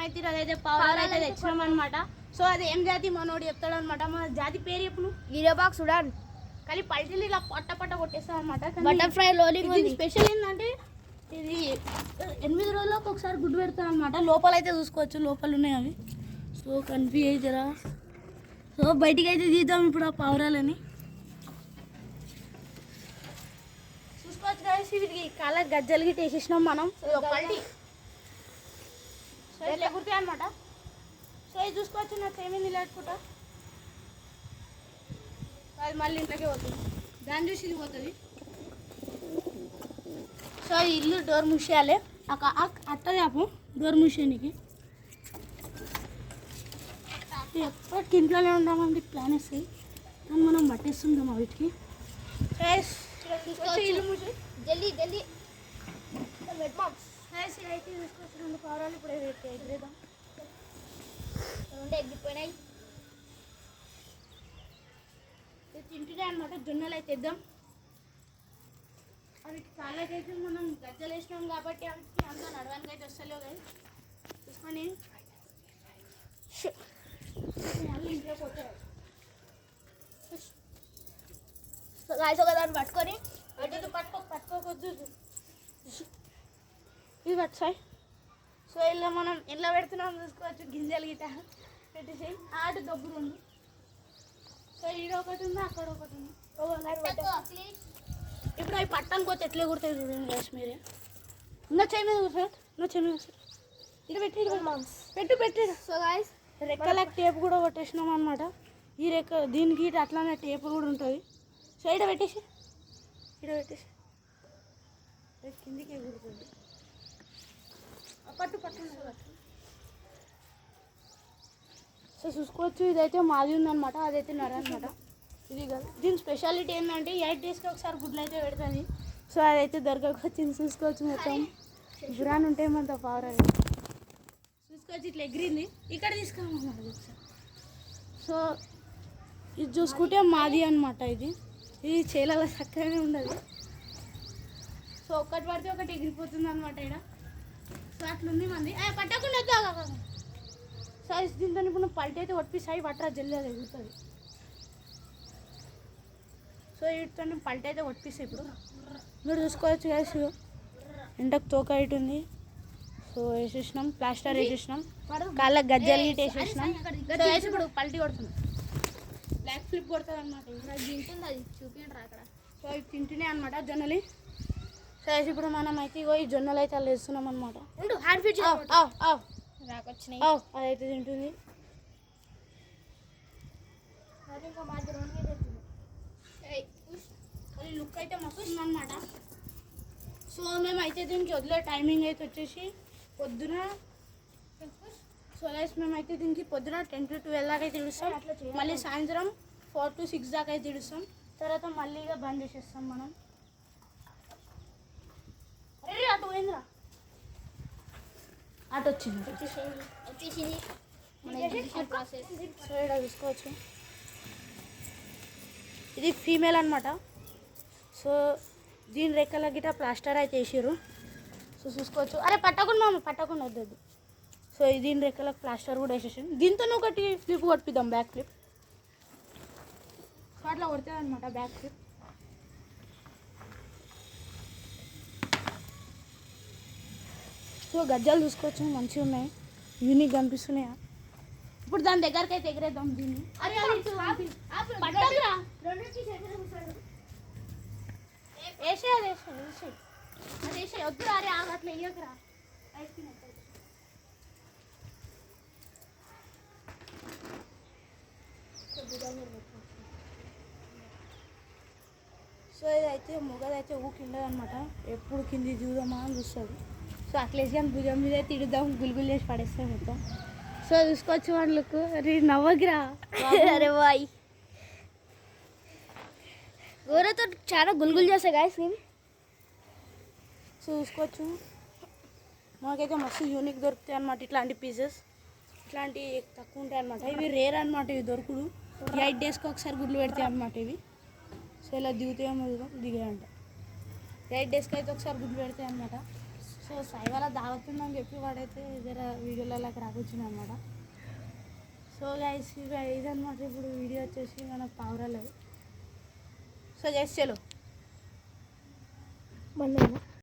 మనమైతే అదైతే పావురాలు అయితే తెచ్చినాం అనమాట. సో అది ఏం జాతి మనోడు చెప్తాడు అనమాట. మన జాతి పేరు ఎప్పుడు గిరిబాక్ సుడాన్ కానీ పల్టీలు ఇలా పొట్ట పొట్ట కొట్టేస్తాం అనమాట. బటర్ఫ్లై లోలింగ్ ఉంది. స్పెషల్ ఏంటంటే ఇది 8 రోజులకు ఒకసారి గుడ్డు పెడతాం అనమాట. లోపల అయితే చూసుకోవచ్చు, లోపల ఉన్నాయి అవి. సో కన్ఫ్యూజ్ అవుతారా. సో బయటికి అయితే తీద్దాం ఇప్పుడు ఆ పావురాలని. చూసుకోవచ్చు కలిసి వీటికి కాళ్ళ గజ్జలు గిట్ట వేసేసినాం మనం. పల్టీ సో ఇట్లా ఎగురుతాయి అనమాట. సో ఇది చూసుకోవచ్చు నా ఏమేమి నిలబెట్టుకుంటా. అది మళ్ళీ ఇంట్లోకే పోతుంది, దాన్ని చూసి ఇది పోతుంది. సో ఇల్లు డోర్ మూసేయాలి. అట్టది ఆపు డోర్ మూసేయడానికి. ఎప్పటికి ఇంట్లోనే ఉంటామండి ప్లాన్ వేస్తాయి కానీ మనం పట్టేస్తుంటాం వీటికి. ఇల్లు మూసి జల్దీ జల్దీ అయితే తీసుకొచ్చి 2 పావురాలు ఇప్పుడు ఎగిరేద్దాం. 2 ఎగ్గిపోయినాయి. తింటున్నాయి అనమాట. జొన్నలు అయితే ఇద్దాం. అవి కాళ్ళకైతే మనం గజ్జలు వేసినాం కాబట్టి అవికి అంతా నడవడానికి అయితే వస్తలేవు కదా. చూసుకొని మళ్ళీ ఇంట్లో పోతారు. దాన్ని పట్టుకొని పట్టుకోవద్దు ఇది పట్టుసాయి. సో ఇలా మనం ఇలా పెడుతున్నాం చూసుకోవచ్చు. గింజలు గిట్ట పెట్టేసాయి. ఆడు దబ్బులు ఉంది. సో ఈడ ఒకటి ఉంది, అక్కడ ఒకటి ఉంది. ఇప్పుడు అవి పట్టడానికి పోతే ఎట్లా కుడతాయి చూడండి గ్యాస్ మీరే. ఇంకా చేయి మీద కూర్చోండి, ఇంకా చేయి మీద కూర్చోండి. ఇక్కడ పెట్టాడు. సో గాయ్స్ రెక్కలకు టేప్ కూడా కొట్టేసినాం అనమాట. ఈ రెక్క దీనికి అట్లానే టేప్ కూడా ఉంటుంది. సో ఇక్కడ పెట్టేసి కిందికి ఎగురుతుంది. పట్టు. సో చూసుకోవచ్చు ఇదైతే మాది ఉందన్నమాట, అదైతే నర అనమాట. ఇది కాదు. దీని స్పెషాలిటీ ఏంటంటే 8 డేస్కి ఒకసారి గుడ్లు అయితే పెడుతుంది. సో అదైతే దొరకకొచ్చింది. చూసుకోవచ్చు మొత్తం గురాన్ ఉంటాయి మన పావురాలు. చూసుకోవచ్చు ఇట్లా ఎగిరింది. ఇక్కడ తీసుకోమన్నమాట ఒకసారి. సో ఇది చూసుకుంటే మాది అనమాట. ఇది చేలలో చక్కగానే ఉండదు. సో ఒక్కటి పడితే ఒకటి ఎగిరిపోతుంది అనమాట ఇక్కడ. సో అట్లుంది మంది పట్టకుండా సో దీంతో ఇప్పుడు పల్టీ అయితే ఒట్టిస్తాయి. పట్టరా జల్లి అది ఎగురుతుంది. సో వీటితో పల్టీ అయితే ఒట్టిస్తాయి. ఇప్పుడు మీరు చూసుకోవచ్చు గ్యాస్ ఎంటకు తోక ఇటు ఉంది. సో వేసేసినాం, ప్లాస్టర్ వేసేసినాం, కాళ్ళకి గజ్జలు గిట్ వేసేసినాం. ఇప్పుడు పల్టీ కొడుతుంది, బ్లాక్ ఫ్లిప్ కొడుతుంది అనమాట. తింటుంది అది చూపించరా అక్కడ. సో ఇవి తింటున్నాయి అనమాట జొన్నలు. సో ఇప్పుడు మనం అయితే ఈ జొన్నలు అయితే అలా వేస్తున్నాం అనమాట. హ్యాండ్ ఫిట్ రాకొచ్చినాయి. అదైతే తింటుంది. లుక్ అయితే మస్తు ఉందన్నమాట. సో మేమైతే దీనికి వదిలే టైమింగ్ అయితే వచ్చేసి పొద్దున. సో గైస్ మేమైతే దీనికి పొద్దున 10 to 12 దాకా అయితే ఇడుస్తాం. మళ్ళీ సాయంత్రం 4 to 6 దాకా అయితే ఇడుస్తాం. తర్వాత మళ్ళీ ఇక బంద్ చేసేస్తాం మనం. అటు పోయిందిరా, అటు వచ్చింది. సో ఇక్కడ చూసుకోవచ్చు ఇది ఫీమేల్ అనమాట. సో దీని రెక్కల గిట్ట ప్లాస్టర్ అయితే వేసారు. సో చూసుకోవచ్చు. పట్టకుండా వద్దొద్దు. సో దీని రెక్కలకు ప్లాస్టర్ కూడా వేసేసాను. దీంతో ఒకటి ఫ్లిప్ కొట్టిద్దాం, బ్యాక్ ఫ్లిప్. సో అట్లా కొడుతుంది అనమాట బ్యాక్ ఫ్లిప్. సో గజ్జాలు చూసుకోవచ్చు మంచిగా ఉన్నాయి, యూనిక్ కనిపిస్తున్నాయా. ఇప్పుడు దాని దగ్గరికి అయితే ఎగరేద్దాం దీన్ని. వేసే వద్దు. అరే అట్లా వేయకరా. సో ఇదైతే మొగదైతే కిందది అనమాట. ఎప్పుడు కింది చూద్దామా అని చూస్తుంది. సో అట్లేసి కానీ భుజం మీద తిడుదాం, గుల్గులు చేసి పడేస్తాయి మొత్తం. సో చూసుకోవచ్చు వాళ్ళకు. అరే నవ్వగిరా. అరే బాయ్ గోరతో చాలా గుల్గులు చేస్తాయి గాయస్ ఇవి. సో చూసుకోవచ్చు మాకైతే మస్తు యూనిక్ దొరుకుతాయి అనమాట. ఇట్లాంటి పీసెస్ ఇట్లాంటివి తక్కువ ఉంటాయి అనమాట. ఇవి రేర్ అనమాట. ఇవి దొరుకుడు 8 డేస్కి ఒకసారి గుడ్లు పెడతాయి అనమాట ఇవి. సో ఇలా దిగుతాయేమో దిగాయంట. 8 డేస్కి అయితే ఒకసారి గుడ్లు పెడతాయి అనమాట. సో సో సాయి వాళ్ళ దావతుందని చెప్పి వాడైతే జర వీడియోలలోకి రాకొచ్చింది అనమాట. సో గైస్ ఇదనమాట ఇప్పుడు వీడియో వచ్చేసి మనకు పావురాలేదు. సో గైస్ చలో మన